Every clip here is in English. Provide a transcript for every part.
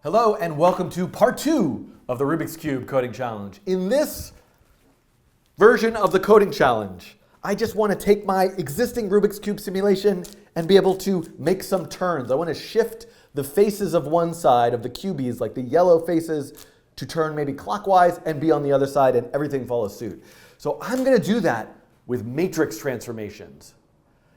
Hello and welcome to part 2 of the Rubik's Cube coding challenge. In this version of the coding challenge, I just want to take my existing Rubik's Cube simulation and be able to make some turns. I want to shift the faces of one side of the cubies, like the yellow faces, to turn maybe clockwise and be on the other side, and everything follows suit. So I'm going to do that with matrix transformations.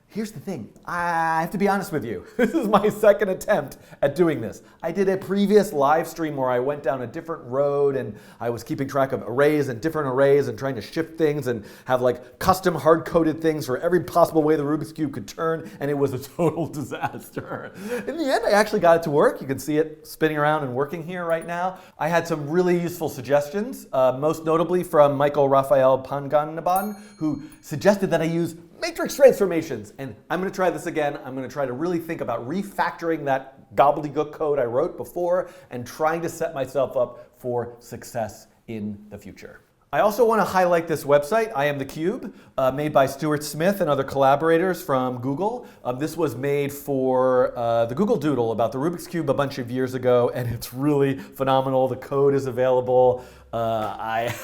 Here's the thing, I have to be honest with you. This is my second attempt at doing this. I did a previous live stream where I went down a different road and I was keeping track of arrays and different arrays and trying to shift things and have like custom hard-coded things for every possible way the Rubik's Cube could turn, and it was a total disaster. In the end, I actually got it to work. You can see it spinning around and working here right now. I had some really useful suggestions, most notably from Michael Raphael Panganaban, who suggested that I use matrix transformations. And I'm going to try this again. I'm going to try to really think about refactoring that gobbledygook code I wrote before and trying to set myself up for success in the future. I also want to highlight this website, I Am the Cube, made by Stuart Smith and other collaborators from Google. This was made for the Google Doodle about the Rubik's Cube a bunch of years ago, and it's really phenomenal. The code is available. I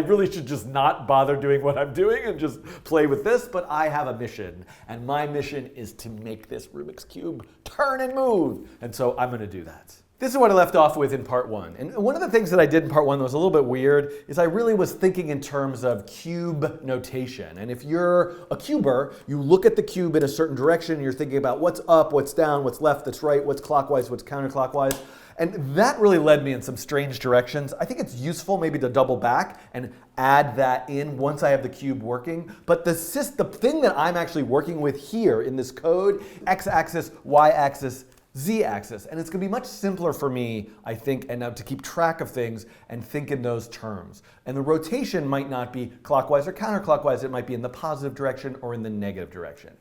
really should just not bother doing what I'm doing and just play with this, but I have a mission, and my mission is to make this Rubik's Cube turn and move, and so I'm going to do that. This is what I left off with in part 1. And one of the things that I did in part 1 that was a little bit weird is I really was thinking in terms of cube notation. And if you're a cuber, you look at the cube in a certain direction, and you're thinking about what's up, what's down, what's left, that's right, what's clockwise, what's counterclockwise. And that really led me in some strange directions. I think it's useful maybe to double back and add that in once I have the cube working. But the thing that I'm actually working with here in this code, x-axis, y-axis, z-axis, and it's going to be much simpler for me, I think, and now to keep track of things and think in those terms. And the rotation might not be clockwise or counterclockwise. It might be in the positive direction or in the negative direction.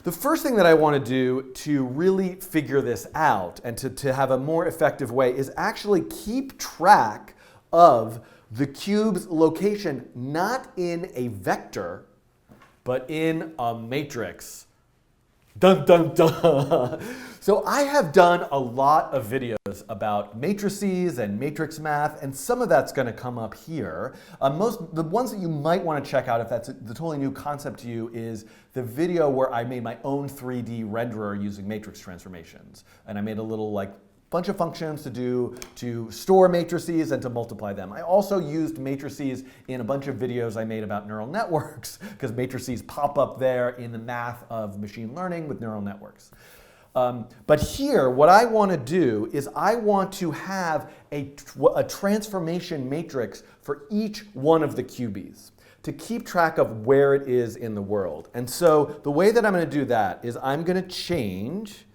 The first thing that I want to do to really figure this out and to have a more effective way is actually keep track of the cube's location, not in a vector, but in a matrix. Dun, dun, dun. So I have done a lot of videos about matrices and matrix math, and some of that's going to come up here. The ones that you might want to check out if that's the totally new concept to you is the video where I made my own 3D renderer using matrix transformations. And I made a little bunch of functions to store matrices and to multiply them. I also used matrices in a bunch of videos I made about neural networks because matrices pop up there in the math of machine learning with neural networks. But here, what I want to do is I want to have a transformation matrix for each one of the cubies to keep track of where it is in the world. And so the way that I'm going to do that is I'm going to change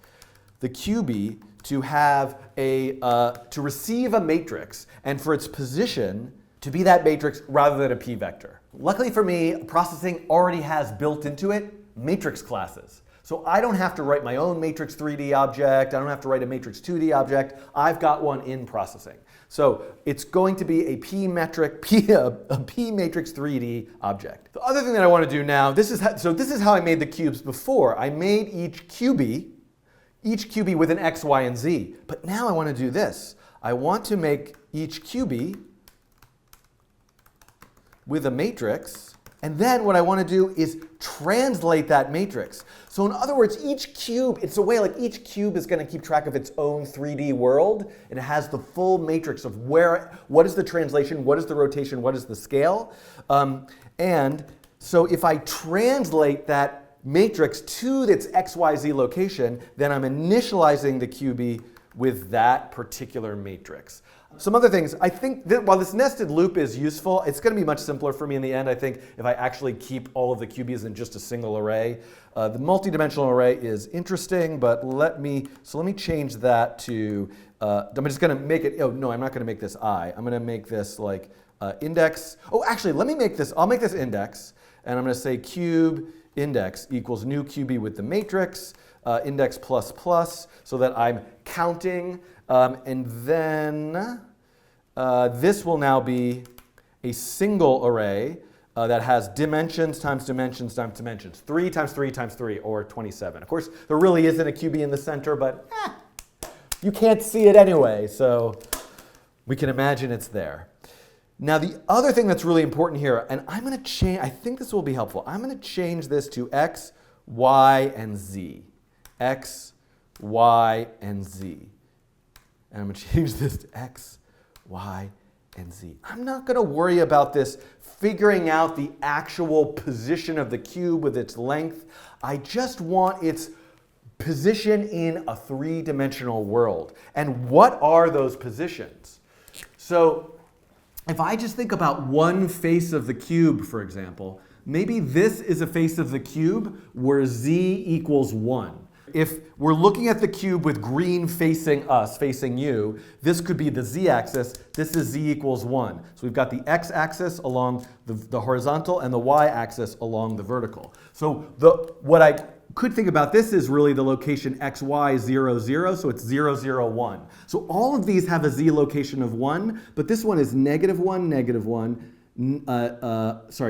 the cubie to have to receive a matrix and for its position to be that matrix rather than a p-vector. Luckily for me, processing already has built into it matrix classes. So I don't have to write my own matrix 3D object. I don't have to write a matrix 2D object. I've got one in processing. So it's going to be a p matrix 3D object. The other thing that I want to do now, this is how I made the cubes before. I made each cubie with an x, y, and z. But now I want to do this. I want to make each cubie with a matrix, and then what I want to do is translate that matrix. So in other words, each cube, it's a way like each cube is going to keep track of its own 3D world, and it has the full matrix of what is the translation, what is the rotation, what is the scale. And so if I translate that matrix to its XYZ location, then I'm initializing the cubie with that particular matrix. Some other things, I think that while this nested loop is useful, it's going to be much simpler for me in the end, I think, if I actually keep all of the cubies in just a single array. The multi-dimensional array is interesting, but let me change that to, I'm just going to make it, oh no, I'm not going to make this I. I'm going to make this like index. Oh, actually, I'll make this index, and I'm going to say cube index equals new cubie with the matrix, index plus plus, so that I'm counting, and then this will now be a single array that has dimensions times dimensions times dimensions. 3 times 3 times 3, or 27. Of course, there really isn't a cubie in the center, but you can't see it anyway, so we can imagine it's there. Now the other thing that's really important here, and I'm going to change, I think this will be helpful. I'm going to change this to x, y, and z. X, y, and z. And I'm going to change this to x, y, and z. I'm not going to worry about this figuring out the actual position of the cube with its length. I just want its position in a three-dimensional world. And what are those positions? So if I just think about one face of the cube, for example, maybe this is a face of the cube where z equals 1. If we're looking at the cube with green facing us, facing you, this could be the z-axis. This is z equals 1. So we've got the x-axis along the horizontal and the y-axis along the vertical. So what I could think about this is really the location xy 0, 0, so it's 0, 0, 1. So all of these have a z location of 1, but this one is negative 1, negative 1,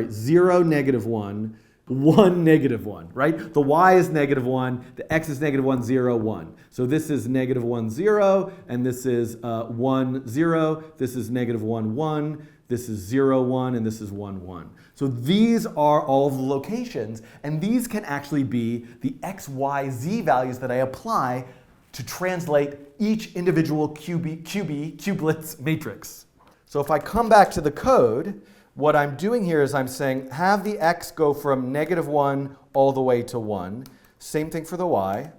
0, negative 1, 1, negative 1, right? The y is negative 1, the x is negative 1, 0, 1. So this is negative 1, 0, and this is 1, 0. This is negative 1, 1. This is 0, 1, and this is 1, 1. So these are all of the locations, and these can actually be the x, y, z values that I apply to translate each individual cubelets matrix. So if I come back to the code, what I'm doing here is I'm saying have the x go from negative 1 all the way to 1. Same thing for the y.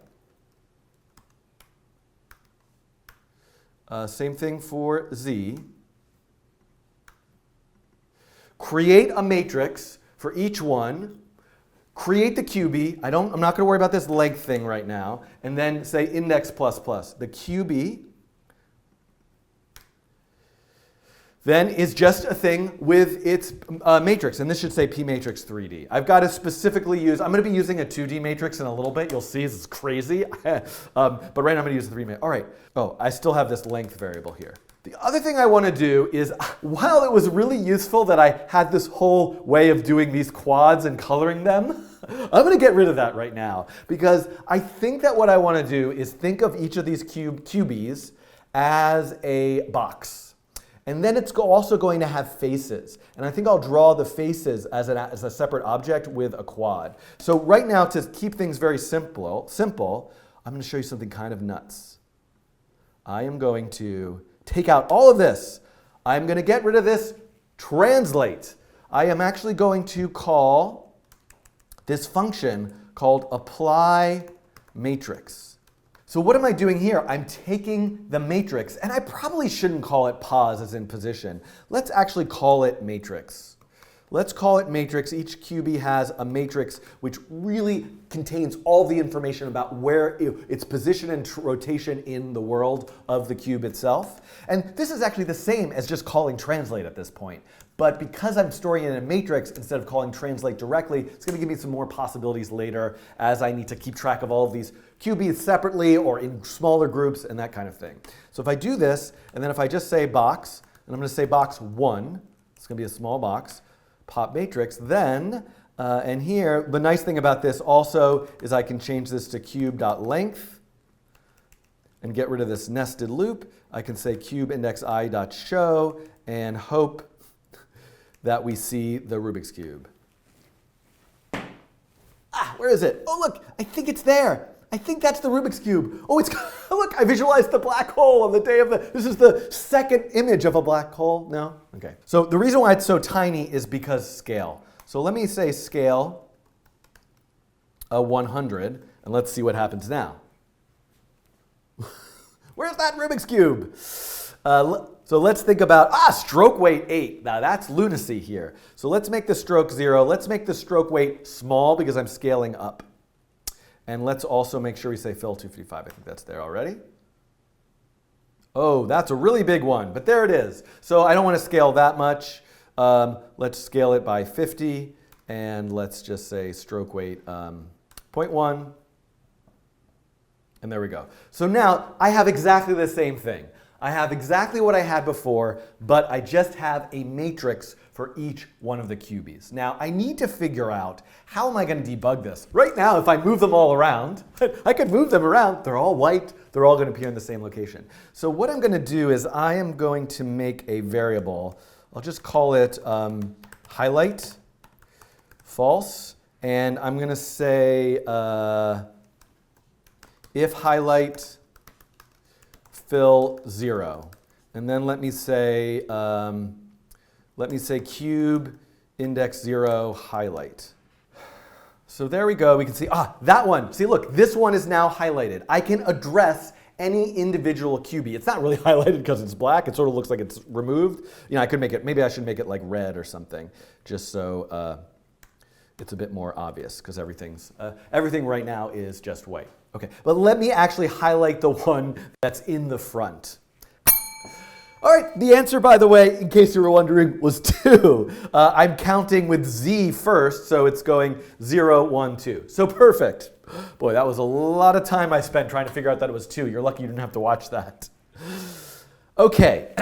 Same thing for z. Create a matrix for each one. Create the Cubie. I'm not going to worry about this length thing right now. And then say index plus plus. The Cubie then is just a thing with its matrix. And this should say P matrix 3D. I've got to specifically use, I'm going to be using a 2D matrix in a little bit. You'll see this is crazy. But right now I'm going to use the 3D matrix. All right. Oh, I still have this length variable here. The other thing I want to do is, while it was really useful that I had this whole way of doing these quads and coloring them, I'm going to get rid of that right now. Because I think that what I want to do is think of each of these cubies as a box. And then it's also going to have faces. And I think I'll draw the faces as a separate object with a quad. So right now, to keep things very simple, I'm going to show you something kind of nuts. I am going to take out all of this. I'm going to get rid of this translate. I am actually going to call this function called apply matrix. So what am I doing here? I'm taking the matrix, and I probably shouldn't call it pos as in position. Let's actually call it matrix. Let's call it matrix. Each cubie has a matrix which really contains all the information about where its position and rotation in the world of the cube itself. And this is actually the same as just calling translate at this point. But because I'm storing it in a matrix instead of calling translate directly, it's going to give me some more possibilities later as I need to keep track of all of these cubies separately or in smaller groups and that kind of thing. So if I do this, and then if I just say box, and I'm going to say box 1, it's going to be a small box, pop matrix, then, and here, the nice thing about this also is I can change this to cube.length and get rid of this nested loop. I can say cube index I.show and hope that we see the Rubik's Cube. Ah, where is it? Oh, look, I think it's there. I think that's the Rubik's Cube. Oh, it's, look, I visualized the black hole on the day of this is the second image of a black hole. No? Okay. So the reason why it's so tiny is because scale. So let me say scale 100, and let's see what happens now. Where's that Rubik's Cube? So let's think about, stroke weight 8. Now that's lunacy here. So let's make the stroke 0. Let's make the stroke weight small because I'm scaling up. And let's also make sure we say fill 255. I think that's there already. Oh, that's a really big one, but there it is. So I don't want to scale that much. Let's scale it by 50, and let's just say stroke weight 0.1. And there we go. So now I have exactly the same thing. I have exactly what I had before, but I just have a matrix for each one of the cubies. Now, I need to figure out how am I going to debug this. Right now, if I move them all around, I could move them around. They're all white. They're all going to appear in the same location. So what I'm going to do is I am going to make a variable. I'll just call it highlight false. And I'm going to say if highlight fill 0. And then let me say cube index 0 highlight. So there we go. We can see, that one. See, look, this one is now highlighted. I can address any individual cubie. It's not really highlighted because it's black. It sort of looks like it's removed. You know, I could make it, maybe I should make it like red or something, just so it's a bit more obvious, because everything right now is just white. Okay, but let me actually highlight the one that's in the front. All right, the answer, by the way, in case you were wondering, was 2. I'm counting with Z first, so it's going 0, 1, 2. So perfect. Boy, that was a lot of time I spent trying to figure out that it was 2. You're lucky you didn't have to watch that. Okay,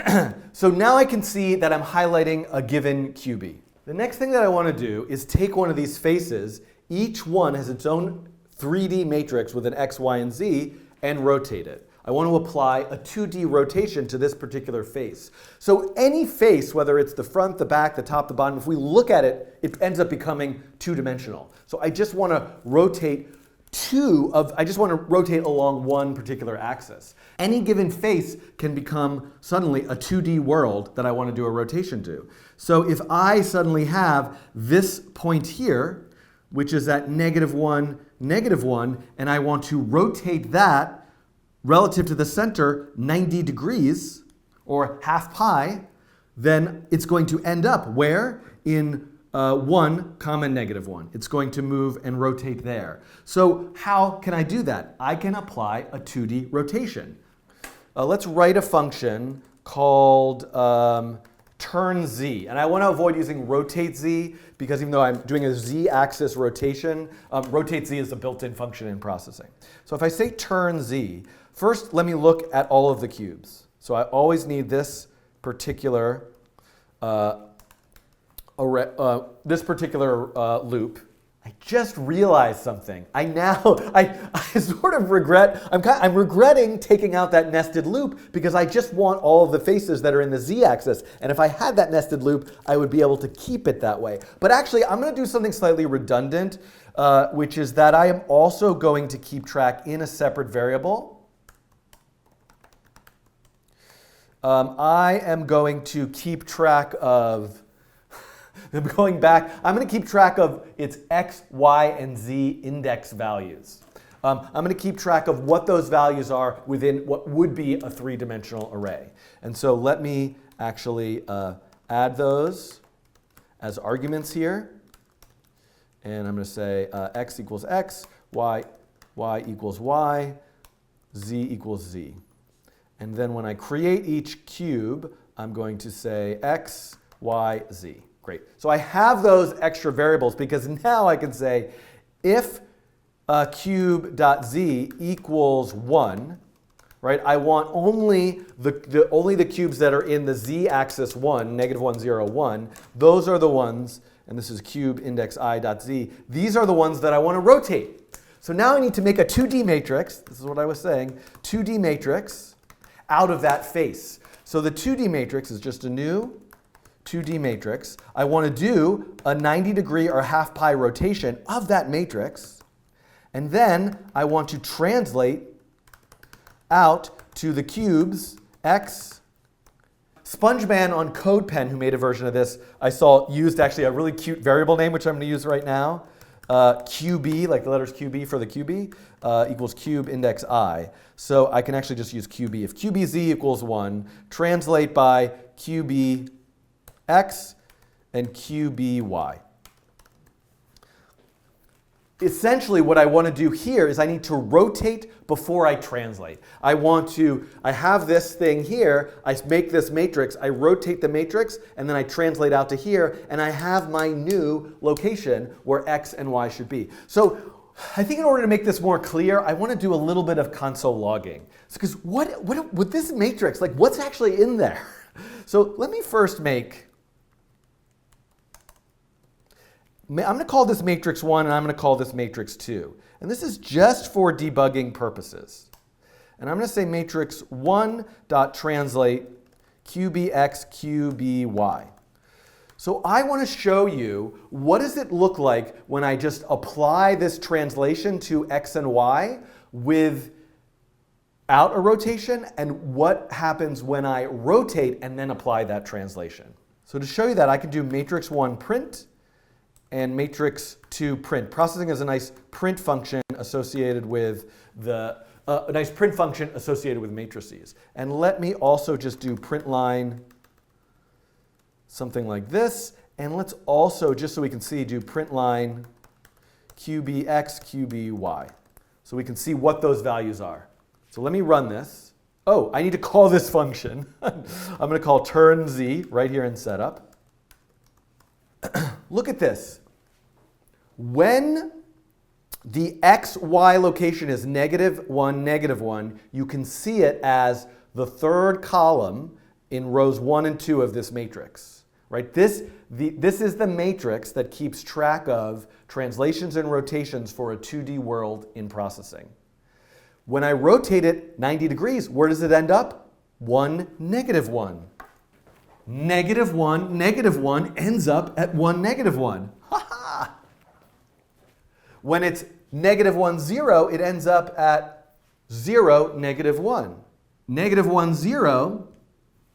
so now I can see that I'm highlighting a given cubie. The next thing that I want to do is take one of these faces. Each one has its own 3D matrix with an X, Y, and Z, and rotate it. I want to apply a 2D rotation to this particular face. So any face, whether it's the front, the back, the top, the bottom, if we look at it, it ends up becoming two-dimensional. So I just want to rotate along one particular axis. Any given face can become suddenly a 2D world that I want to do a rotation to. So if I suddenly have this point here, which is at -1, -1, and I want to rotate that relative to the center 90 degrees, or half pi, then it's going to end up where? In 1, -1. It's going to move and rotate there. So how can I do that? I can apply a 2D rotation. Let's write a function called turn z. And I want to avoid using rotate z, because even though I'm doing a z-axis rotation, rotate z is a built-in function in processing. So if I say turn z, first let me look at all of the cubes. So I always need this particular loop. I just realized something. I sort of regret, I'm regretting taking out that nested loop, because I just want all of the faces that are in the z-axis. And if I had that nested loop, I would be able to keep it that way. But actually, I'm going to do something slightly redundant, which is that I am also going to keep track in a separate variable. I am going to keep track of I'm going to keep track of its x, y, and z index values. I'm going to keep track of what those values are within what would be a 3-dimensional array. And so let me actually add those as arguments here. And I'm going to say x equals x, y equals y, z equals z. And then when I create each cube, I'm going to say x, y, z. Great. So I have those extra variables, because now I can say if cube.z equals 1, right? I want only the cubes that are in the z-axis 1, -1, 0, 1. Those are the ones, and this is cube index i.z. These are the ones that I want to rotate. So now I need to make a 2D matrix. This is what I was saying. 2D matrix out of that face. So the 2D matrix is just a new 2D matrix. I want to do a 90-degree or half pi rotation of that matrix. And then I want to translate out to the cubes x. SpongeMan on CodePen, who made a version of this, I saw used actually a really cute variable name, which I'm going to use right now. Cubie, like the letters QB for the cubie, equals cube index I. So I can actually just use QB. If QBZ equals 1, translate by QB x and QBY. Essentially, what I want to do here is I need to rotate before I translate. I have this thing here, I make this matrix, I rotate the matrix, and then I translate out to here, and I have my new location where x and y should be. So I think in order to make this more clear, I want to do a little bit of console logging. Because what with this matrix, like what's actually in there? So let me first I'm going to call this matrix 1 and I'm going to call this matrix 2. And this is just for debugging purposes. And I'm going to say matrix 1.translate QBX QBY. So I want to show you what does it look like when I just apply this translation to x and y without a rotation, and what happens when I rotate and then apply that translation. So to show you that, I can do matrix 1 print and matrix 2 print. Processing is a nice print function associated with matrices. And let me also just do print line something like this. And let's also, just so we can see, do print line QBX, QBY. So we can see what those values are. So let me run this. Oh, I need to call this function. I'm going to call turn z right here in setup. Look at this. When the x, y location is -1, -1, you can see it as the third column in rows 1 and 2 of this matrix. Right? This is the matrix that keeps track of translations and rotations for a 2D world in processing. When I rotate it 90 degrees, where does it end up? 1, -1. -1, -1 ends up at 1, -1. Ha ha! When it's -1, 0, it ends up at 0, -1. -1, 0,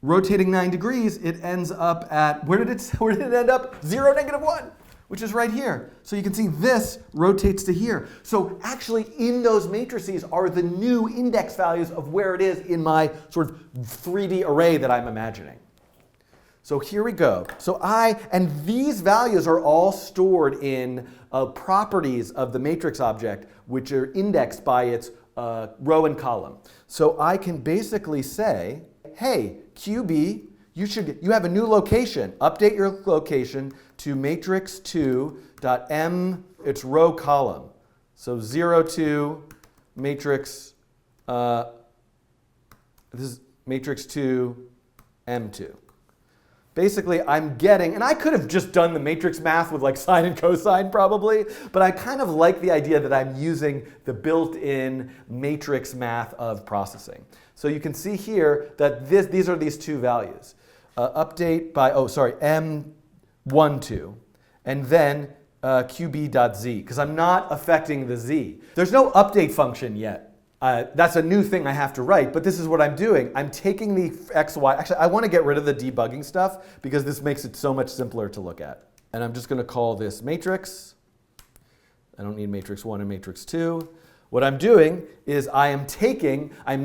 rotating 9 degrees, it ends up at, where did it end up? 0, -1, which is right here. So you can see this rotates to here. So actually in those matrices are the new index values of where it is in my sort of 3D array that I'm imagining. So here we go. And these values are all stored in properties of the matrix object, which are indexed by its row and column. So I can basically say, hey, Cubie, you have a new location. Update your location to matrix 2.m, its row column. So 0, 2, matrix, this is matrix 2, M2. Basically, I'm getting, and I could have just done the matrix math with like sine and cosine probably, but I kind of like the idea that I'm using the built-in matrix math of processing. So you can see here that these are these two values. Update by, M12, and then qb.z, because I'm not affecting the z. There's no update function yet. That's a new thing I have to write, but this is what I'm doing. I'm taking the x, y. Actually, I want to get rid of the debugging stuff because this makes it so much simpler to look at. And I'm just going to call this matrix. I don't need matrix 1 and matrix 2. What I'm doing is I'm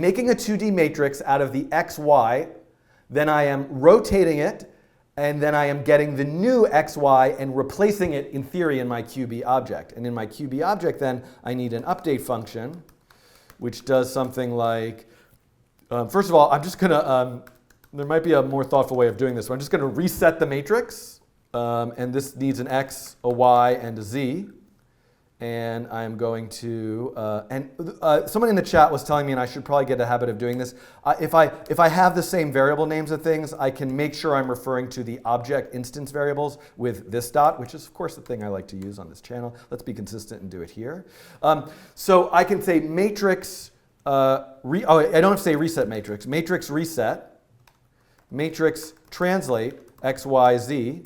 making a 2D matrix out of the x, y, then I am rotating it, and then I am getting the new x, y, and replacing it, in theory, in my Cubie object. And in my Cubie object, then, I need an update function, which does something like, first of all, I'm just going to, there might be a more thoughtful way of doing this. I'm just going to reset the matrix, and this needs an x, a y, and a z. And I'm going to, someone in the chat was telling me, and I should probably get a habit of doing this, if I have the same variable names of things, I can make sure I'm referring to the object instance variables with this dot, which is, of course, the thing I like to use on this channel. Let's be consistent and do it here. So I can say matrix, I don't have to say reset matrix. Matrix reset, matrix translate, x, y, z.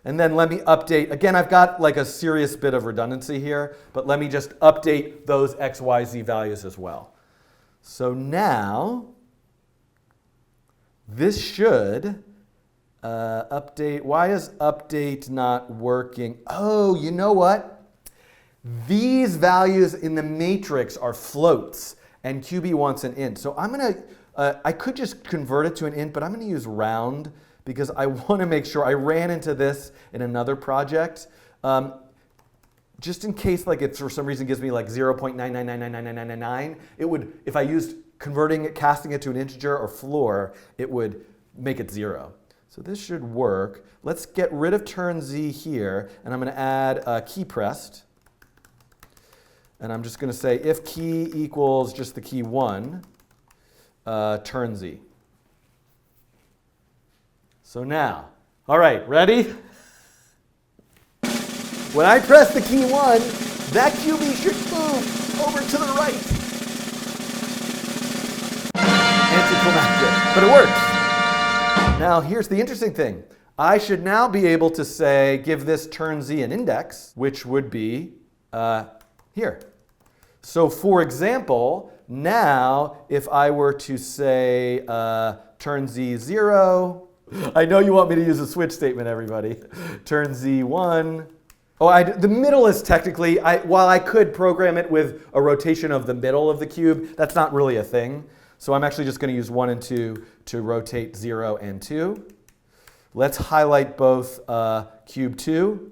And then let me update. Again, I've got like a serious bit of redundancy here, but let me just update those x, y, z values as well. So now, this should update. Why is update not working? Oh, you know what? These values in the matrix are floats, and Cubie wants an int. So I'm going to, I could just convert it to an int, but I'm going to use round, because I want to make sure. I ran into this in another project. Just in case like it for some reason gives me like 0.999999999, it would, if I used converting it, casting it to an integer or floor, it would make it 0. So this should work. Let's get rid of turn z here, and I'm going to add key pressed. And I'm just going to say if key equals just the key 1, turn Z. So now, all right, ready? When I press the key 1, that Cubie should move over to the right. Anticlimactic, but it works. Now, here's the interesting thing. I should now be able to say, give this turn Z an index, which would be here. So for example, now if I were to say turn Z 0, I know you want me to use a switch statement, everybody. Turn Z 1. Oh, the middle is technically, while I could program it with a rotation of the middle of the cube, that's not really a thing. So I'm actually just going to use 1 and 2 to rotate 0 and 2. Let's highlight both cube 2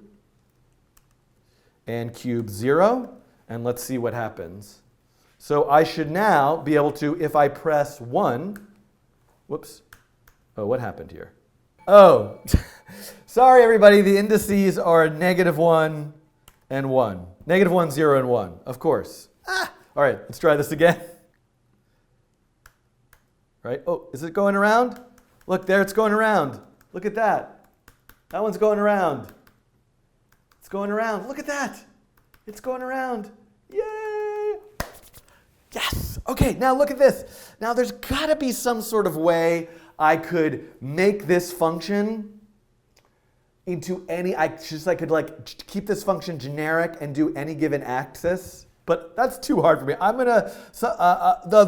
and cube 0, and let's see what happens. So I should now be able to, if I press 1, whoops, oh, what happened here? Oh, sorry everybody, the indices are -1 and 1. -1, 0, and 1, of course. All right, let's try this again. Right, oh, is it going around? Look, there it's going around. Look at that. That one's going around. It's going around. Look at that. It's going around. Yay! Yes! Okay, now look at this. Now there's got to be some sort of way I could make this function into any, I could like keep this function generic and do any given axis. But that's too hard for me. I'm going to,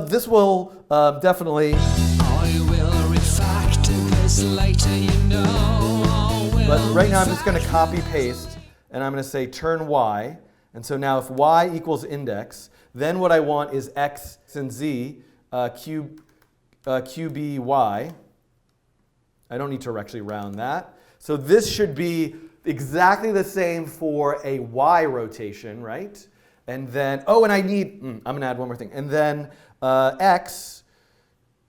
this will definitely. I will refactor this later, you know. But right now I'm just going to copy paste and I'm going to say turn Y. And so now if Y equals index, then what I want is X and Z, QB Y. I don't need to actually round that. So this should be exactly the same for a Y rotation, right? And then, oh, and I need, I'm going to add one more thing. And then X,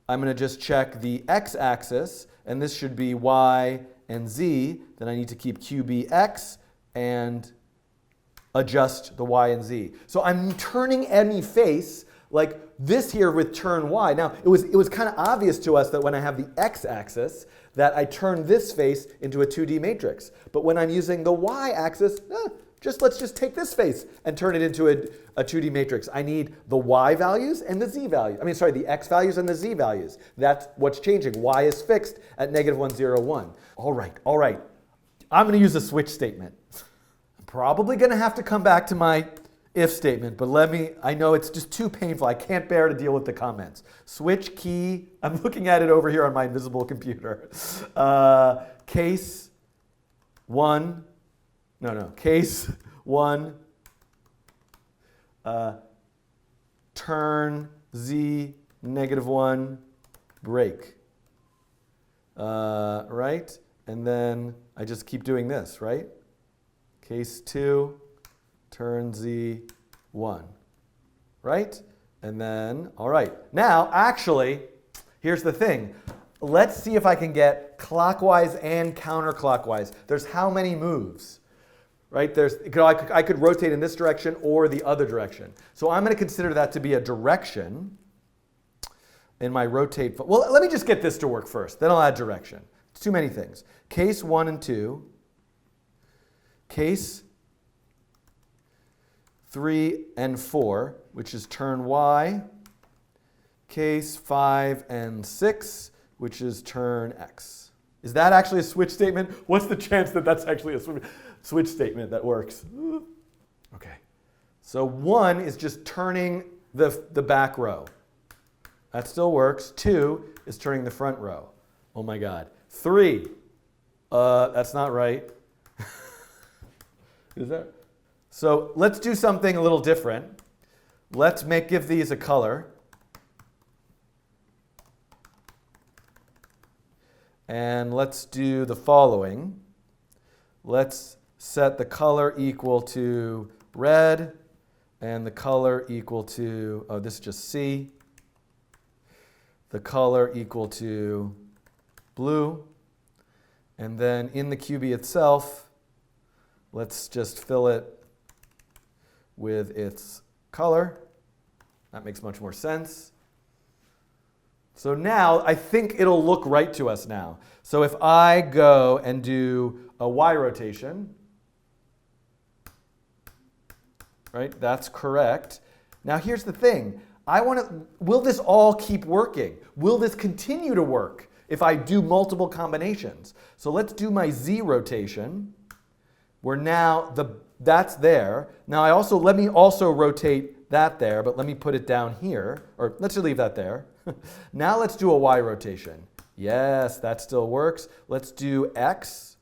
I'm going to just check the X-axis, and this should be Y and Z. Then I need to keep QBX and adjust the Y and Z. So I'm turning any face like this here with turn Y. Now, it was kind of obvious to us that when I have the X-axis, that I turn this face into a 2D matrix. But when I'm using the Y-axis, let's just take this face and turn it into a 2D matrix. I need the Y values and the Z values. The X values and the Z values. That's what's changing. Y is fixed at -1, 0, 1. All right. I'm going to use a switch statement. I'm probably going to have to come back to my if statement, but I know it's just too painful. I can't bear to deal with the comments. Switch key, I'm looking at it over here on my invisible computer. Case 1. Case 1, turn Z -1, break. Right? And then I just keep doing this, right? Case 2, turn Z 1. Right? And then, all right. Now, actually, here's the thing. Let's see if I can get clockwise and counterclockwise. There's how many moves? Right? I could rotate in this direction or the other direction. So I'm going to consider that to be a direction in my rotate. Well, let me just get this to work first. Then I'll add direction. It's too many things. Case 1 and 2. Case 3 and 4, which is turn Y. Case 5 and 6, which is turn X. Is that actually a switch statement? What's the chance that that's actually a switch statement that works? Okay. So 1 is just turning the back row. That still works. 2 is turning the front row. Oh my God. 3, that's not right. Is that? So let's do something a little different. Let's give these a color. And let's do the following. Let's set the color equal to red and the color equal to, oh, this is just C. The color equal to blue. And then in the Cubie itself, let's just fill it with its color. That makes much more sense. So now I think it'll look right to us now. So if I go and do a Y rotation, right, that's correct. Now here's the thing. Will this all keep working? Will this continue to work if I do multiple combinations? So let's do my Z rotation, where now that's there. Now let me also rotate that there, but let me put it down here, or let's just leave that there. Now let's do a Y rotation. Yes, that still works. Let's do X.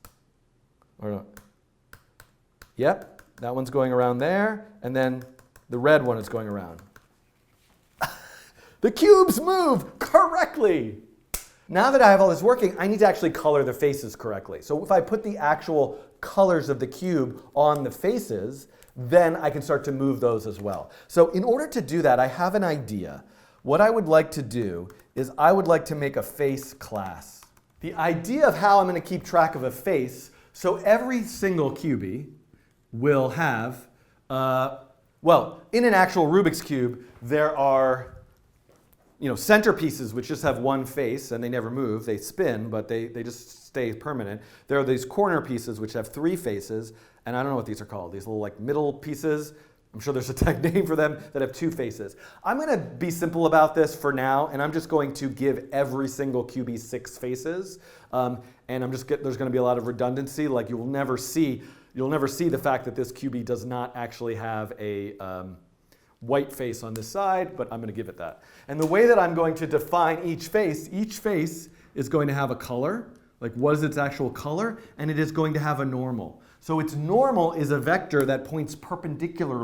Or no. Yep, that one's going around there, and then the red one is going around. The cubes move correctly. Now that I have all this working, I need to actually color the faces correctly. So if I put the actual colors of the cube on the faces, then I can start to move those as well. So in order to do that, I have an idea. What I would like to do is I would like to make a face class. The idea of how I'm going to keep track of a face, so every single Cubie will have, well, in an actual Rubik's Cube, there are centerpieces which just have one face and they never move. They spin, but they just stay permanent. There are these corner pieces which have 3 faces, and I don't know what these are called. These little like middle pieces. I'm sure there's a tech name for them that have 2 faces. I'm going to be simple about this for now, and I'm just going to give every single Cubie 6 faces. And there's going to be a lot of redundancy. Like you'll never see the fact that this Cubie does not actually have a white face on this side, but I'm going to give it that. And the way that I'm going to define each face is going to have a color, like what is its actual color, and it is going to have a normal. So its normal is a vector that points perpendicular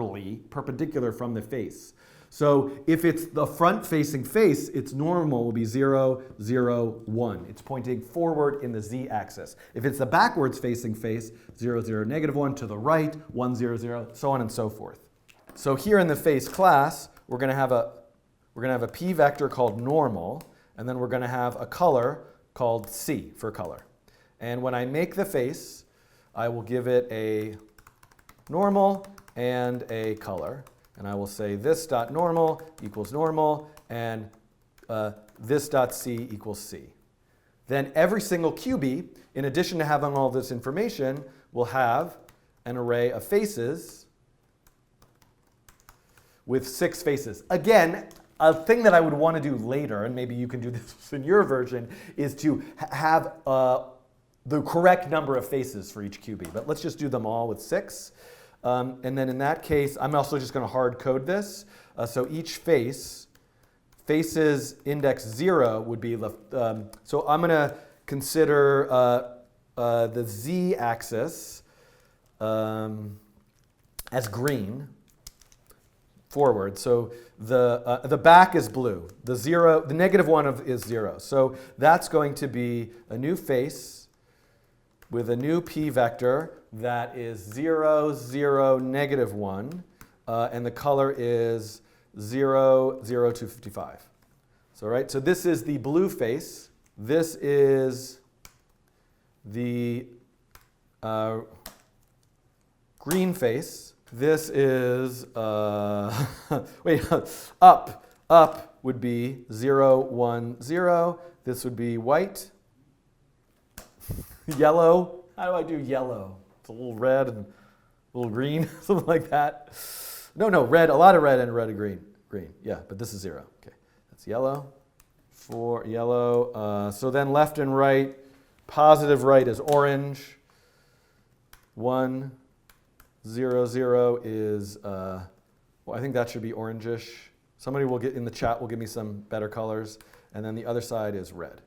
from the face. So if it's the front-facing face, its normal will be 0, 0, 1. It's pointing forward in the z-axis. If it's the backwards-facing face, 0, 0, negative 1, to the right, 1, 0, 0, so on and so forth. So here in the face class, we're going to have a p vector called normal, and then we're going to have a color called C for color. And when I make the face, I will give it a normal and a color. And I will say this dot normal equals normal, and this dot C equals C. Then every single Cubie, in addition to having all this information, will have an array of faces with 6 faces. Again, a thing that I would want to do later, and maybe you can do this in your version, is to have the correct number of faces for each Cubie. But let's just do them all with 6. And then in that case, I'm also just going to hard code this. So each faces index 0 would be the, so I'm going to consider the z-axis as green forward. So the back is blue. The negative 1 is 0. So that's going to be a new face with a new p vector that is 0, 0, negative 1, and the color is 0, 0 to 55. So, right, so this is the blue face. This is the green face. This is, wait, up would be 0, 1, 0. This would be white. Yellow. How do I do yellow? It's a little red and a little green, something like that. No, red, a lot of red and red and green. Yeah, but this is 0. Okay, that's yellow. For yellow. So then left and right, positive right is orange. 1, 0, 0 is, well, I think that should be orangish. Somebody will get in the chat will give me some better colors. And then the other side is red.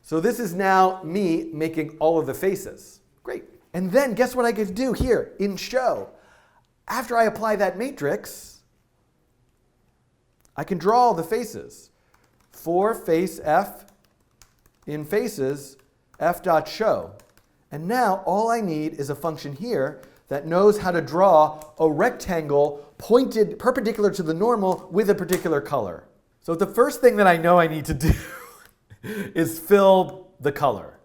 So this is now me making all of the faces. Great. And then guess what I get to do here in show? After I apply that matrix, I can draw all the faces. For face f in faces, f.show. And now all I need is a function here that knows how to draw a rectangle pointed perpendicular to the normal with a particular color. So the first thing that I know I need to do is fill the color.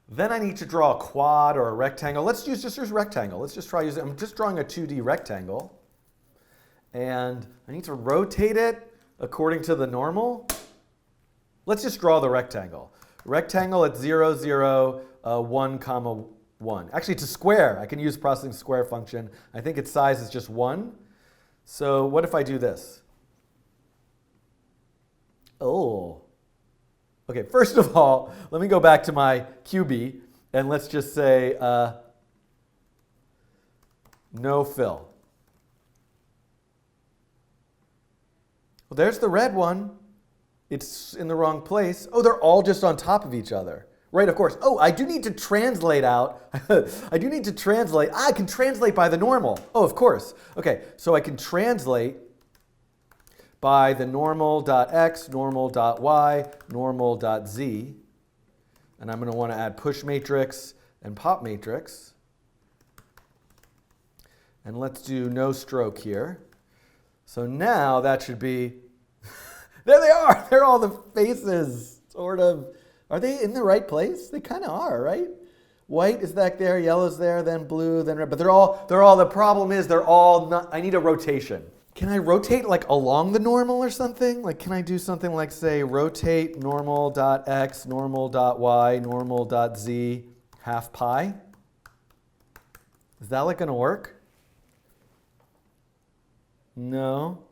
Then I need to draw a quad or a rectangle. Let's use just rectangle. Let's just try using, I'm just drawing a 2D rectangle. and I need to rotate it according to the normal. Let's just draw the rectangle. Rectangle at 0, 0, 1, comma 1. Actually, it's a square. I can use processing square function. I think its size is just 1. So what if I do this? Oh. Okay, first of all, let me go back to my Cubie, and let's just say no fill. Well, there's the red one. It's in the wrong place. Oh, they're all just on top of each other. Right, of course. Oh, I do need to translate out. I do need to translate. I can translate by the normal. Oh, of course. Okay, so I can translate by the normal.x, normal.y, normal.z. And I'm going to want to add push matrix and pop matrix. And let's do no stroke here. So now that should be, there they are. They're all the faces, sort of. Are they in the right place? They kind of are, right? White is back there, yellow's there, then blue, then red. But they're all, the problem is they're all not, I need a rotation. Can I rotate like along the normal or something? Like can I do something like say rotate normal.x, normal.y, normal.z, half pi? Is that like going to work? No.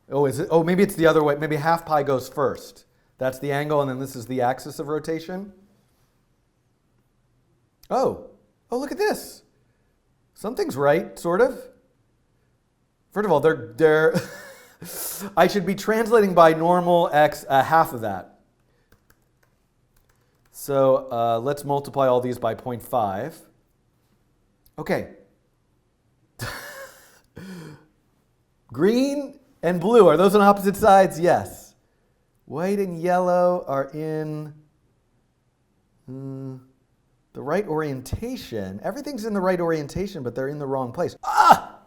Oh, is it? Oh, maybe it's the other way. Maybe half pi goes first. That's the angle, and then this is the axis of rotation. Oh, look at this. Something's right, sort of. First of all, they're I should be translating by normal x half of that. So let's multiply all these by 0.5. Okay. Green and blue, are those on opposite sides? Yes. White and yellow are in the right orientation. Everything's in the right orientation, but they're in the wrong place. Ah!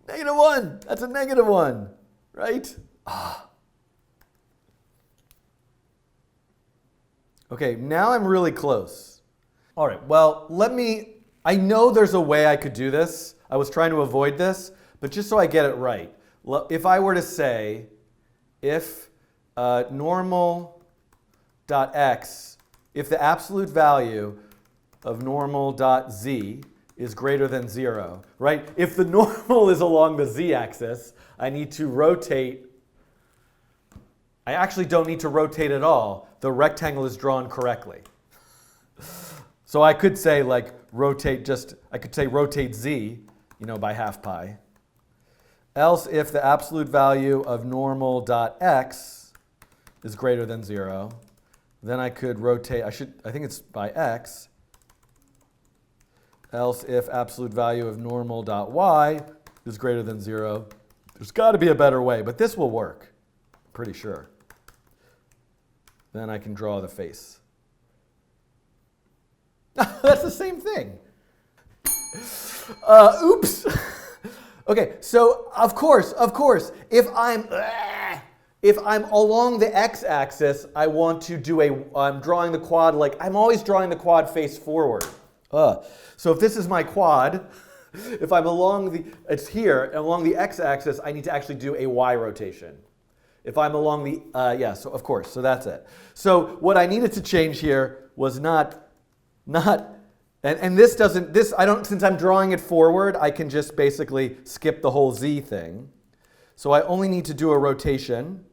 -1. That's a -1, right? Ah. Okay, now I'm really close. All right, well, I know there's a way I could do this. I was trying to avoid this, but just so I get it right, if I were to say, if normal.x, if the absolute value of normal.z is greater than 0, right? If the normal is along the z-axis, I need to rotate. I actually don't need to rotate at all. The rectangle is drawn correctly. So I could say like rotate rotate z, by half pi. Else if the absolute value of normal.x is greater than 0, then I could rotate, I think it's by x. Else if absolute value of normal.y is greater than 0. There's got to be a better way, but this will work, I'm pretty sure. Then I can draw the face. That's the same thing. Oops. Okay, so of course, if I'm along the x-axis, I want to do I'm drawing the quad I'm always drawing the quad face forward. So if this is my quad, if I'm it's here, along the x-axis, I need to actually do a y rotation. If I'm along the, so of course, so that's it. So what I needed to change here was and this doesn't, since I'm drawing it forward, I can just basically skip the whole z thing. So I only need to do a rotation.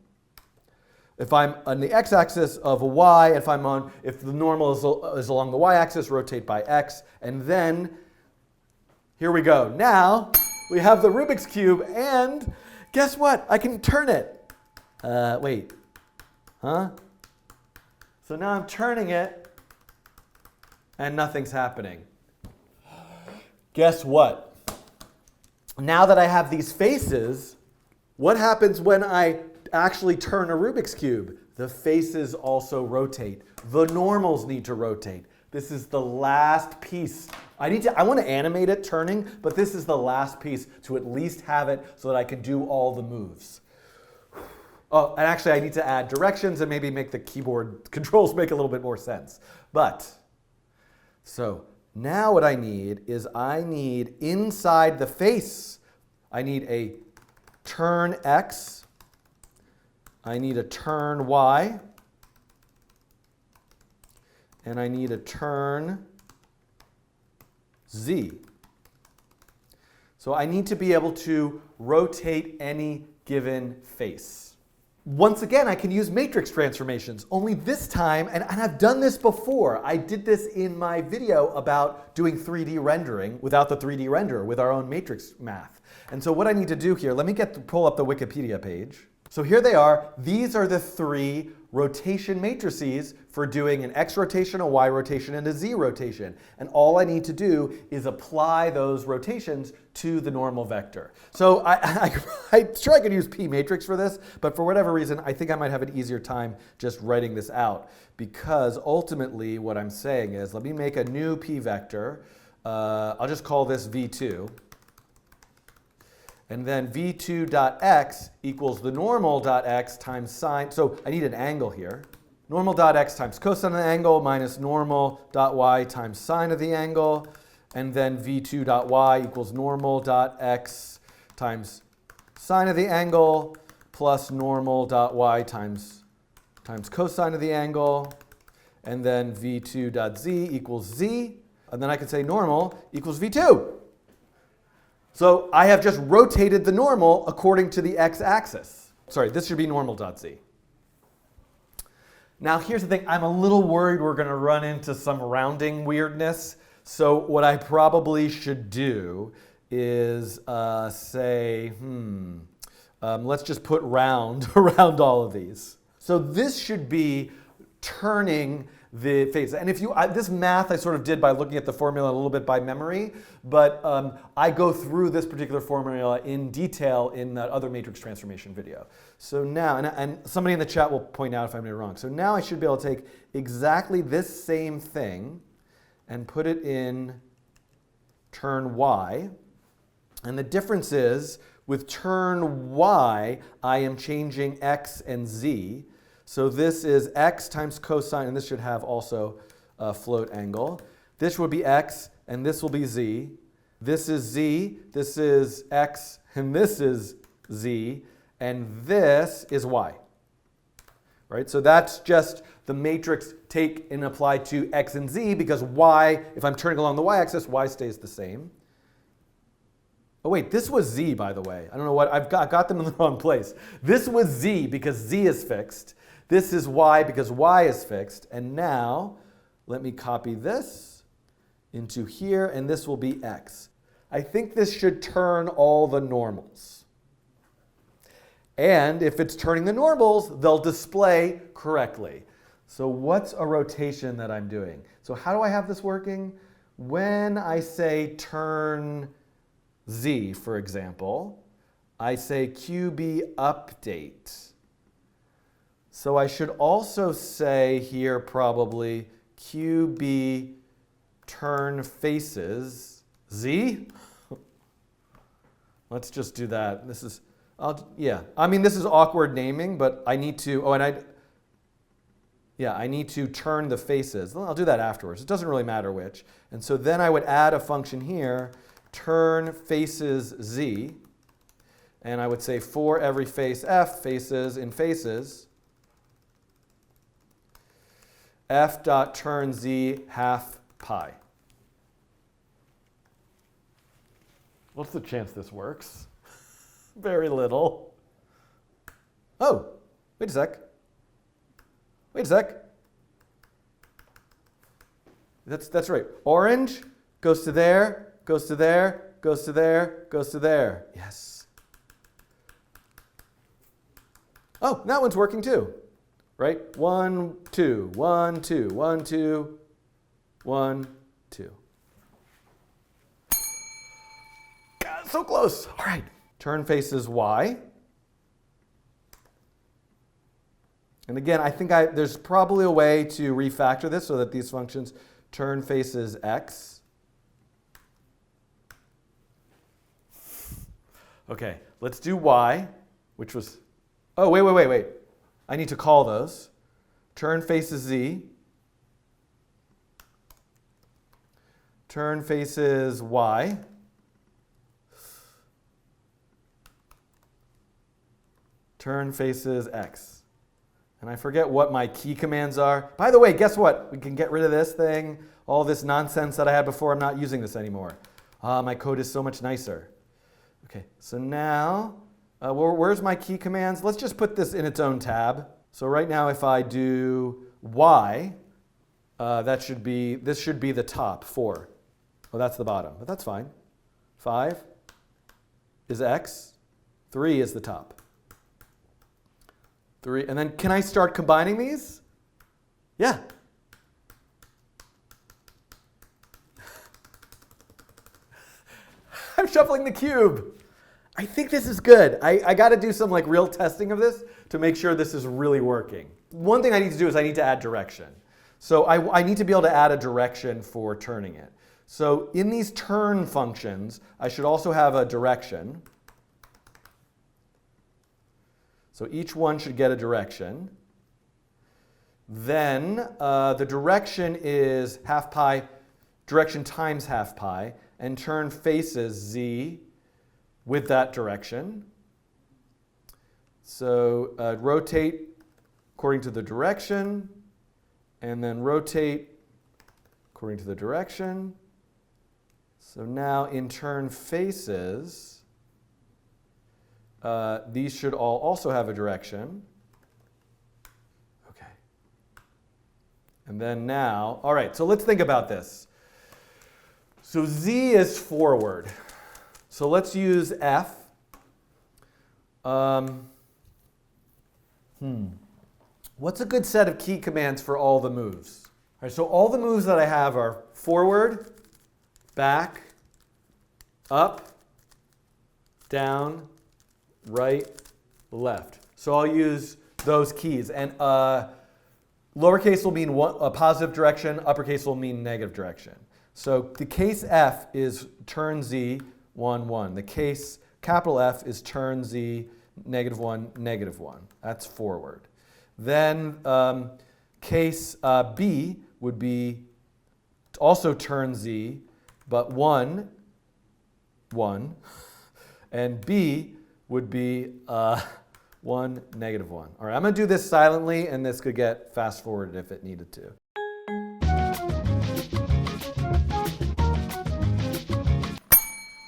If I'm on the x-axis of a y, if the normal is along the y-axis, rotate by x, and then, here we go. Now, we have the Rubik's Cube, and guess what? I can turn it. Wait. Huh? So now I'm turning it, and nothing's happening. Guess what? Now that I have these faces, what happens when I actually turn a Rubik's Cube? The faces also rotate. The normals need to rotate. This is the last piece. I want to animate it turning, but this is the last piece to at least have it so that I can do all the moves. Oh, and actually I need to add directions and maybe make the keyboard controls make a little bit more sense. So Now what I need is inside the face, I need a turn x, I need a turn y, and I need a turn z. So I need to be able to rotate any given face. Once again, I can use matrix transformations, only this time, and I've done this before. I did this in my video about doing 3D rendering without the 3D renderer with our own matrix math. And so what I need to do here, let me pull up the Wikipedia page. So here they are. These are the 3 rotation matrices for doing an X rotation, a Y rotation, and a Z rotation. And all I need to do is apply those rotations to the normal vector. So I'm sure I could use P matrix for this, but for whatever reason, I think I might have an easier time just writing this out, because ultimately what I'm saying is, let me make a new P vector. I'll just call this V2. And then v2.x equals the normal.x times sine. So I need an angle here. Normal.x times cosine of the angle minus normal.y times sine of the angle. And then v2.y equals normal.x times sine of the angle plus normal.y times cosine of the angle. And then v2.z equals z. And then I could say normal equals v2. So I have just rotated the normal according to the x-axis. Sorry, this should be normal.z. Now here's the thing, I'm a little worried we're going to run into some rounding weirdness. So what I probably should do is say, let's just put round around all of these. So this should be turning the phase. And if this math I sort of did by looking at the formula a little bit by memory, but I go through this particular formula in detail in that other matrix transformation video. So now, and somebody in the chat will point out if I'm doing it wrong. So now I should be able to take exactly this same thing and put it in turn y. And the difference is, with turn y, I am changing x and z. So this is x times cosine, and this should have also a float angle. This would be x, and this will be z. This is z, this is x, and this is z, and this is y. Right? So that's just the matrix take and apply to x and z, because y, if I'm turning along the y-axis, y stays the same. Oh wait, this was z, by the way. I don't know what, I've got them in the wrong place. This was z because z is fixed. This is y because y is fixed. And now, let me copy this into here, and this will be x. I think this should turn all the normals. And if it's turning the normals, they'll display correctly. So what's a rotation that I'm doing? So how do I have this working? When I say turn z, for example, I say Cubie update. So I should also say here probably Cubie turn faces z. Let's just do that. This is, yeah. I mean, this is awkward naming, but I need to, I need to turn the faces. I'll do that afterwards. It doesn't really matter which. And so then I would add a function here, turn faces z. And I would say for every face f, faces in faces, f dot turn z half pi. What's the chance this works? Very little. Oh, wait a sec. Wait a sec. That's right. Orange goes to there, goes to there, goes to there, goes to there. Yes. Oh, that one's working too. Right? 1, 2, 1, 2, 1, 2, 1, 2. God, so close. All right. Turn faces y. And again, I think there's probably a way to refactor this so that these functions turn faces x. Okay, let's do y, which was, oh, wait. I need to call those. Turn faces z. Turn faces Y. Turn faces X. And I forget what my key commands are. By the way, guess what? We can get rid of this thing. All this nonsense that I had before, I'm not using this anymore. My code is so much nicer. Okay, so now, where's my key commands? Let's just put this in its own tab. So right now, if I do Y, this should be the top, 4. Oh, that's the bottom, but that's fine. 5 is X, 3 is the top. 3, and then can I start combining these? Yeah. I'm shuffling the cube. I think this is good. I got to do some like real testing of this to make sure this is really working. One thing I need to do is I need to add direction. So I need to be able to add a direction for turning it. So in these turn functions, I should also have a direction. So each one should get a direction. Then the direction is half pi, direction times half pi, and turn faces Z with that direction. So rotate according to the direction, and then rotate according to the direction. So now in turn faces, these should all also have a direction. Okay. And then now, all right, so let's think about this. So Z is forward. So let's use F. What's a good set of key commands for all the moves? All right, so all the moves that I have are forward, back, up, down, right, left. So I'll use those keys. And lowercase will mean a positive direction, uppercase will mean negative direction. So the case F is turn Z, 1, 1. The case capital F is turn Z, -1, -1. That's forward. Then case B would be also turn Z, but 1, 1. And B would be 1, -1. All right, I'm going to do this silently, and this could get fast forwarded if it needed to.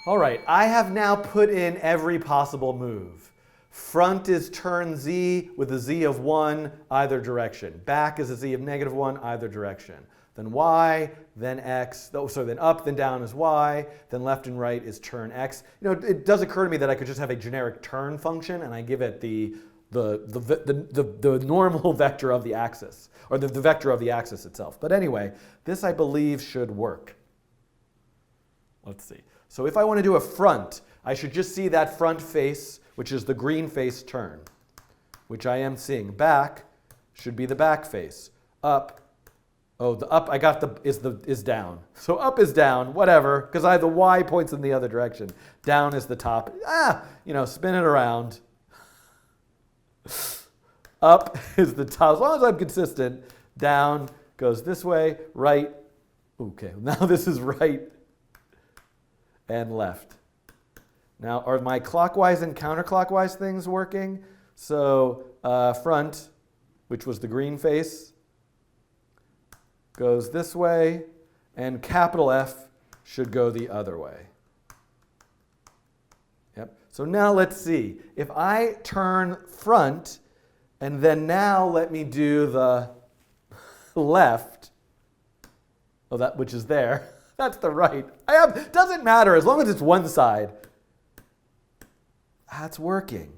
All right, I have now put in every possible move. Front is turn Z with a Z of 1 either direction. Back is a Z of -1 either direction. Then Y, then X, then up, then down is Y, then left and right is turn X. You know, it does occur to me that I could just have a generic turn function and I give it the normal vector of the axis, or the vector of the axis itself. But anyway, this I believe should work. Let's see. So if I want to do a front, I should just see that front face, which is the green face turn, which I am seeing. Back should be the back face. Up, oh, the up I got is down. So up is down, whatever, because I have the Y points in the other direction. Down is the top. Spin it around. Up is the top. As long as I'm consistent, down goes this way, right. Okay, now this is right and left. Now, are my clockwise and counterclockwise things working? So front, which was the green face, goes this way, and capital F should go the other way. Yep. So now let's see. If I turn front, and then now let me do the left, which is there. That's the right. Doesn't matter as long as it's one side. That's working.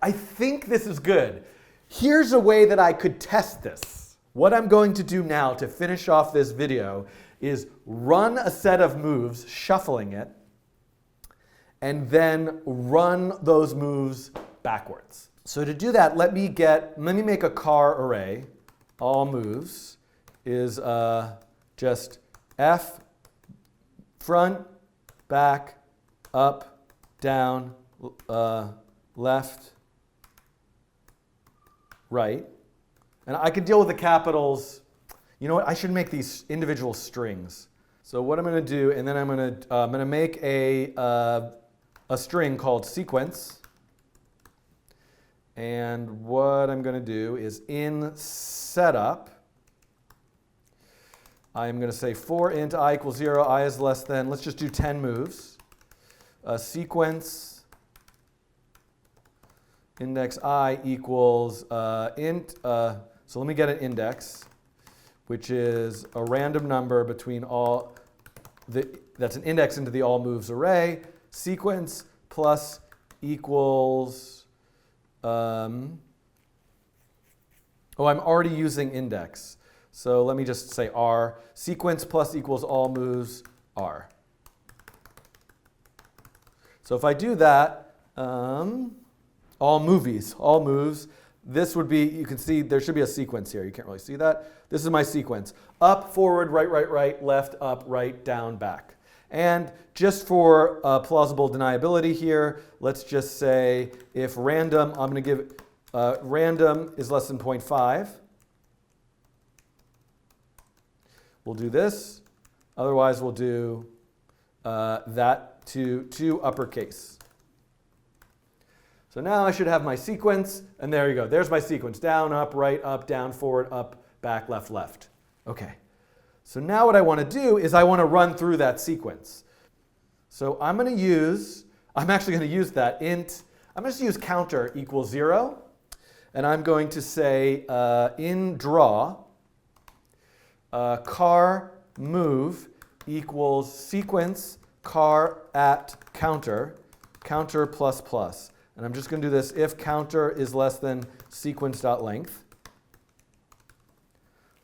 I think this is good. Here's a way that I could test this. What I'm going to do now to finish off this video is run a set of moves, shuffling it, and then run those moves backwards. So to do that, let me make a car array. All moves is just F, front, back, up, down, left, right. And I could deal with the capitals. You know what? I should make these individual strings. So what I'm going to do, and then I'm going to make a string called sequence. And what I'm going to do is in setup, I'm going to say for int I equals 0, I is less than, let's just do 10 moves. Sequence index I equals int, so let me get an index, which is a random number between all, that's an index into the all moves array. Sequence plus equals, oh, I'm already using index. So let me just say R. Sequence plus equals all moves R. So if I do that, all moves, this would be, you can see there should be a sequence here. You can't really see that. This is my sequence. Up, forward, right, left, up, right, down, back. And just for plausible deniability here, let's just say if random, I'm going to give random is less than 0.5. We'll do this. Otherwise, we'll do that to uppercase. So now I should have my sequence, and there you go. There's my sequence. Down, up, down, forward, up, back, left, left. Okay. So now what I want to do is I want to run through that sequence. So I'm actually going to use that int, I'm going to use counter equals 0, and I'm going to say in draw, car move equals sequence car at counter plus plus. And I'm just going to do this if counter is less than sequence.length.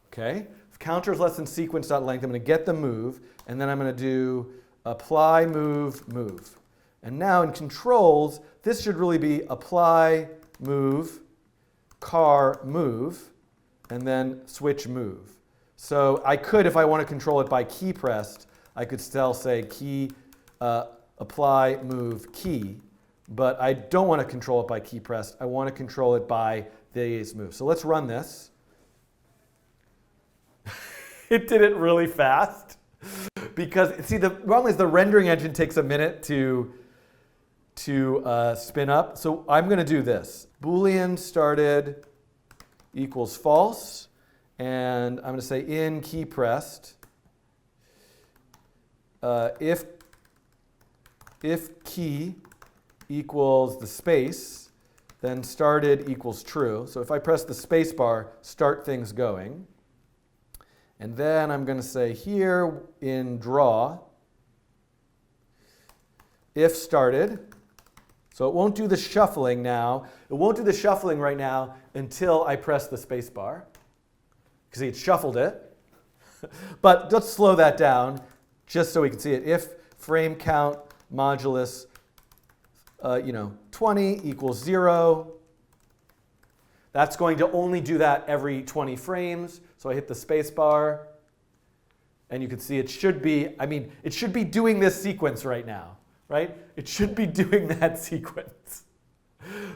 Okay, if counter is less than sequence.length, I'm going to get the move, and then I'm going to do apply move move. And now in controls, this should really be apply move car move, and then switch move. So I could, if I want to control it by key pressed, I could still say key apply move key. But I don't want to control it by key pressed. I want to control it by these moves. So let's run this. It did it really fast. Because, see, the problem is the rendering engine takes a minute to spin up. So I'm going to do this. Boolean started equals false. And I'm going to say in key pressed. If key equals the space, then started equals true. So if I press the space bar, start things going. And then I'm going to say here in draw, if started. So it won't do the shuffling now. It won't do the shuffling right now until I press the space bar. Because it shuffled it. But let's slow that down just so we can see it. If frame count modulus 20 equals 0. That's going to only do that every 20 frames. So I hit the space bar. And you can see it should be, it should be doing this sequence right now, right? It should be doing that sequence.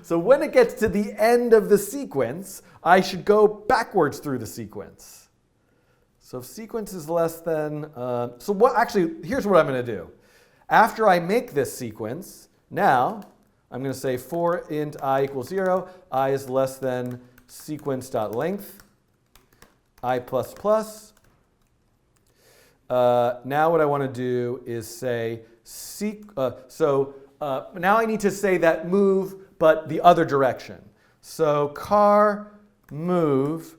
So when it gets to the end of the sequence, I should go backwards through the sequence. So if sequence is less than, here's what I'm going to do. After I make this sequence, now, I'm going to say for int I equals 0, I is less than sequence.length, I plus plus. Now what I want to do is say, now I need to say that move, but the other direction. So car move,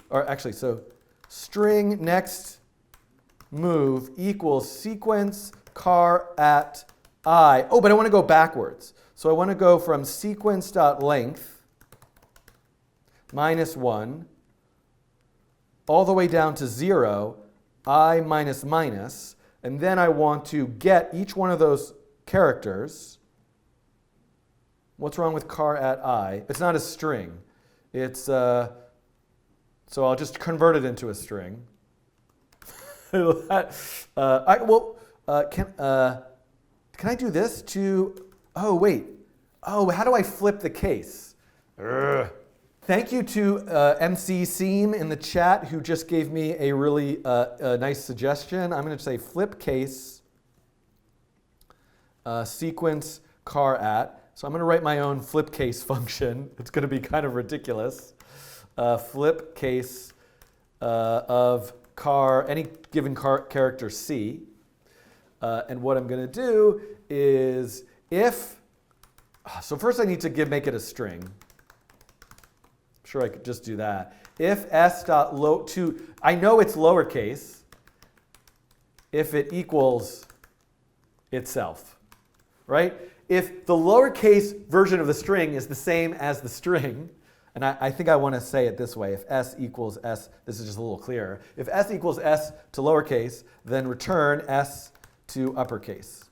so string next move equals sequence car at I. Oh, but I want to go backwards. So I want to go from sequence.length minus 1 all the way down to 0, I minus minus, and then I want to get each one of those characters. What's wrong with car at I? It's not a string. It's, so I'll just convert it into a string. Can I do this to, oh, wait. Oh, how do I flip the case? Thank you to MC Seam in the chat who just gave me a really nice suggestion. I'm going to say flip case sequence car at. So I'm going to write my own flip case function. It's going to be kind of ridiculous. Flip case of car, any given character C. And what I'm going to do is so first I need to make it a string. I'm sure I could just do that. If s dot I know it's lowercase if it equals itself, right? If the lowercase version of the string is the same as the string, and I think I want to say it this way, if s equals s, this is just a little clearer. If s equals s to lowercase, then return s to uppercase.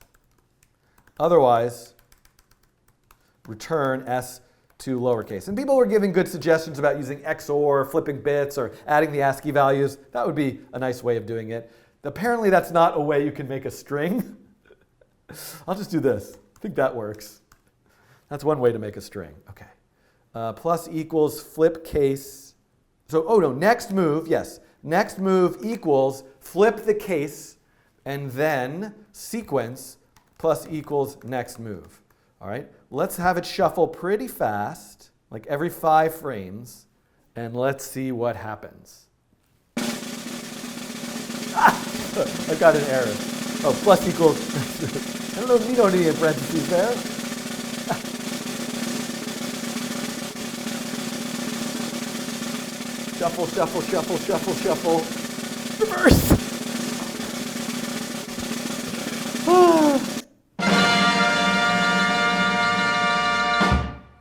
Otherwise, return s to lowercase. And people were giving good suggestions about using XOR, flipping bits, or adding the ASCII values. That would be a nice way of doing it. Apparently, that's not a way you can make a string. I'll just do this. I think that works. That's one way to make a string. Okay. Plus equals flip case. So, oh no, next move, yes. Next move equals flip the case and then sequence plus equals next move. All right, let's have it shuffle pretty fast, like every 5 frames, and let's see what happens. I got an error. Oh, plus equals. I don't know if you don't need any parentheses there. Shuffle, shuffle, shuffle, shuffle, shuffle. Reverse.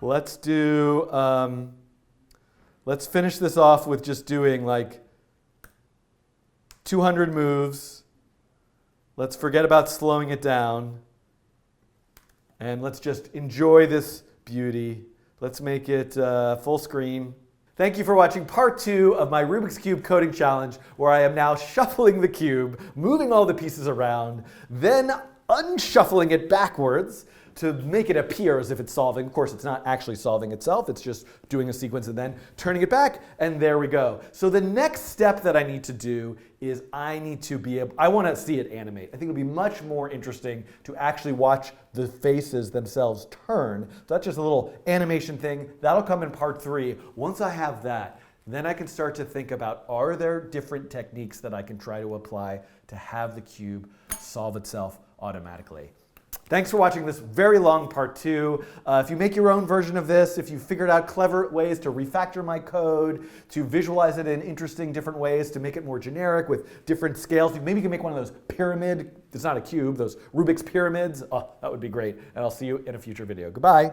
Let's do, let's finish this off with just doing like 200 moves. Let's forget about slowing it down. And let's just enjoy this beauty. Let's make it full screen. Thank you for watching part 2 of my Rubik's Cube coding challenge, where I am now shuffling the cube, moving all the pieces around, then unshuffling it backwards to make it appear as if it's solving. Of course, it's not actually solving itself. It's just doing a sequence and then turning it back, and there we go. So the next step that I need to do is I want to see it animate. I think it would be much more interesting to actually watch the faces themselves turn. So that's just a little animation thing. That'll come in part 3. Once I have that, then I can start to think about, are there different techniques that I can try to apply to have the cube solve itself automatically? Thanks for watching this very long part 2. If you make your own version of this, if you figured out clever ways to refactor my code, to visualize it in interesting different ways, to make it more generic with different scales, maybe you can make one of those pyramid, it's not a cube, those Rubik's pyramids. Oh, that would be great. And I'll see you in a future video. Goodbye.